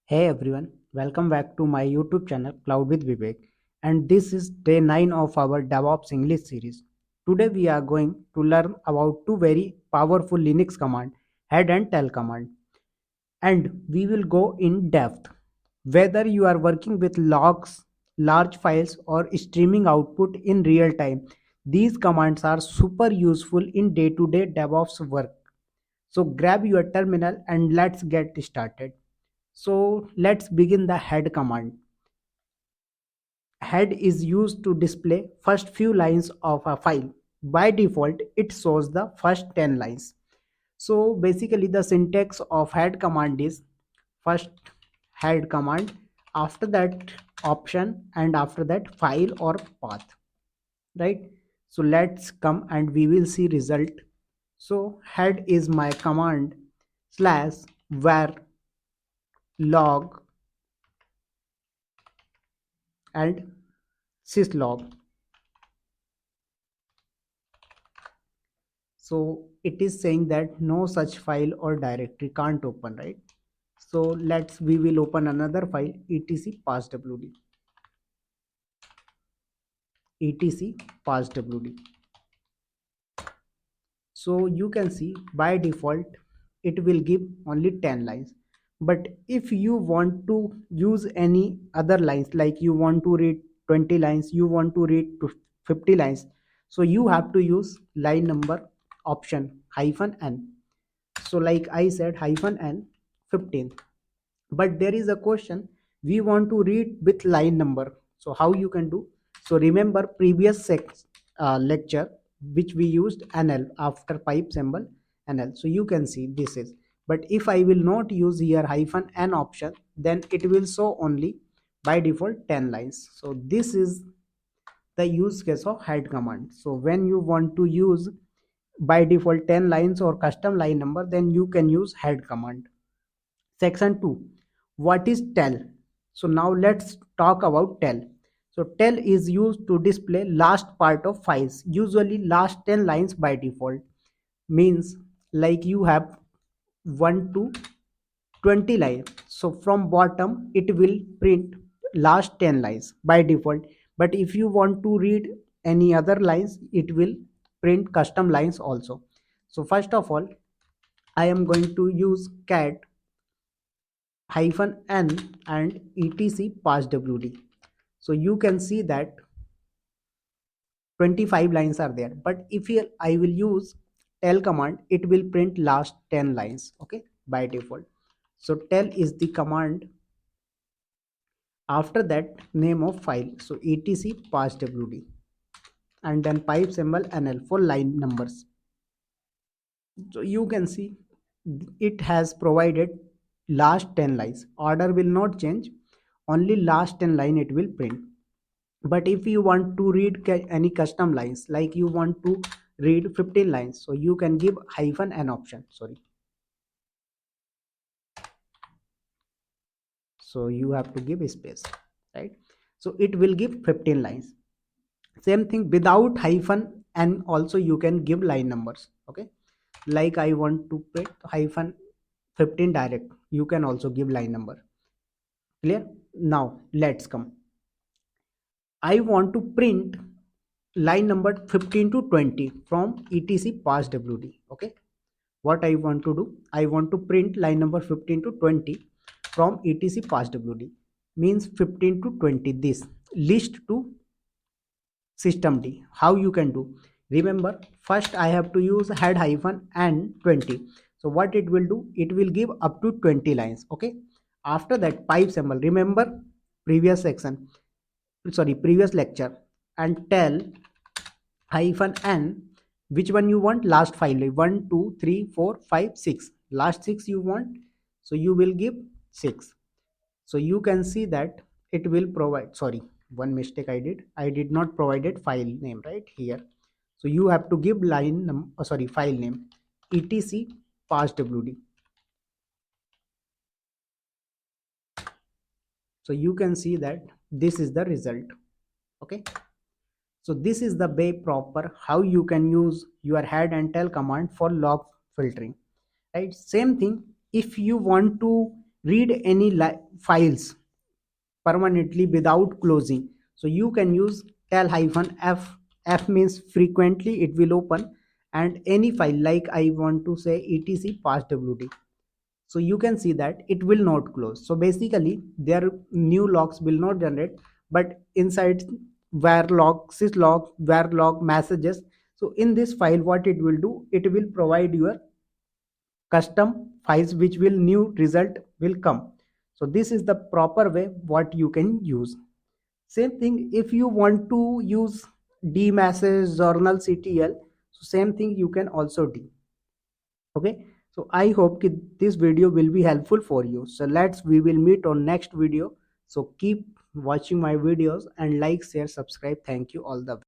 Hey everyone, welcome back to my YouTube channel Cloud with Vivek, and this is day 9 of our DevOps English series. Today we are going to learn about two very powerful Linux command, head and tail command, and we will go in depth. Whether you are working with logs, large files or streaming output in real time, these commands are super useful in day-to-day DevOps work. So grab your terminal and let's get started. So let's begin the head command. Head is used to display first few lines of a file. By default, it shows the first 10 lines. So basically the syntax of head command is first head command, after that option, and after that file or path, right? So let's come and we will see result. So head is my command slash var log and syslog. So it is saying that no such file or directory can't open, right? So we will open another file, etc passwd, etc passwd. So you can see by default it will give only 10 lines, but if you want to use any other lines, like you want to read 20 lines, you want to read to 50 lines, so you have to use line number option -n. So like I said -n 15, but there is a question, we want to read with line number, so how you can do? So remember previous lecture which we used nl after pipe symbol nl, so you can see this is, but if I will not use here -n option, then it will show only by default 10 lines. So this is the use case of head command. So when you want to use by default 10 lines or custom line number, then you can use head command. Section 2, what is tell? So now let's talk about tell. So tell is used to display last part of files, usually last 10 lines by default. Means like you have 1 to 20 lines, so from bottom it will print last 10 lines by default, but if you want to read any other lines, it will print custom lines also. So first of all, I am going to use cat -n and etc passwd. So you can see that 25 lines are there, but if here I will use tell command, it will print last 10 lines, okay, by default. So tell is the command, after that name of file, so etc passwd, and then pipe symbol nl for line numbers. So you can see it has provided last 10 lines, order will not change, only last 10 line it will print. But if you want to read any custom lines, like you want to read 15 lines, so you can give -n option, sorry, so you have to give space, right? So it will give 15 lines. Same thing without -n also you can give line numbers, okay, like I want to put -15 direct, you can also give line number. Clear? Now let's come, I want to print line number 15 to 20 from etc passwd, okay. What I want to do, I want to print line number 15 to 20 from etc passwd, means 15 to 20, this list to systemd. How you can do? Remember, first I have to use head -n 20. So what it will do, it will give up to 20 lines, okay. After that pipe symbol, remember previous section, sorry, previous lecture, and tell -n, which one you want, last five, like 1 2 3 4 5 6, last 6 you want, so you will give 6. So you can see that it will provide, sorry, one mistake I did not provided file name right here, so you have to give sorry, file name etc passwd. So you can see that this is the result, okay. So this is the way proper how you can use your head and tail command for log filtering, right? Same thing, if you want to read any files permanently without closing. So you can use tel hyphen f. F means frequently it will open, and any file like I want to say etc passwd. So you can see that it will not close. So basically their new logs will not generate, but inside var log, syslog, var log messages. So in this file, what it will do, it will provide your custom files which will new result will come. So this is the proper way what you can use. Same thing if you want to use dmessage journal ctl, so same thing you can also do. Okay, so I hope that this video will be helpful for you. So we will meet on next video. So keep watching my videos and like, share, subscribe. Thank you all the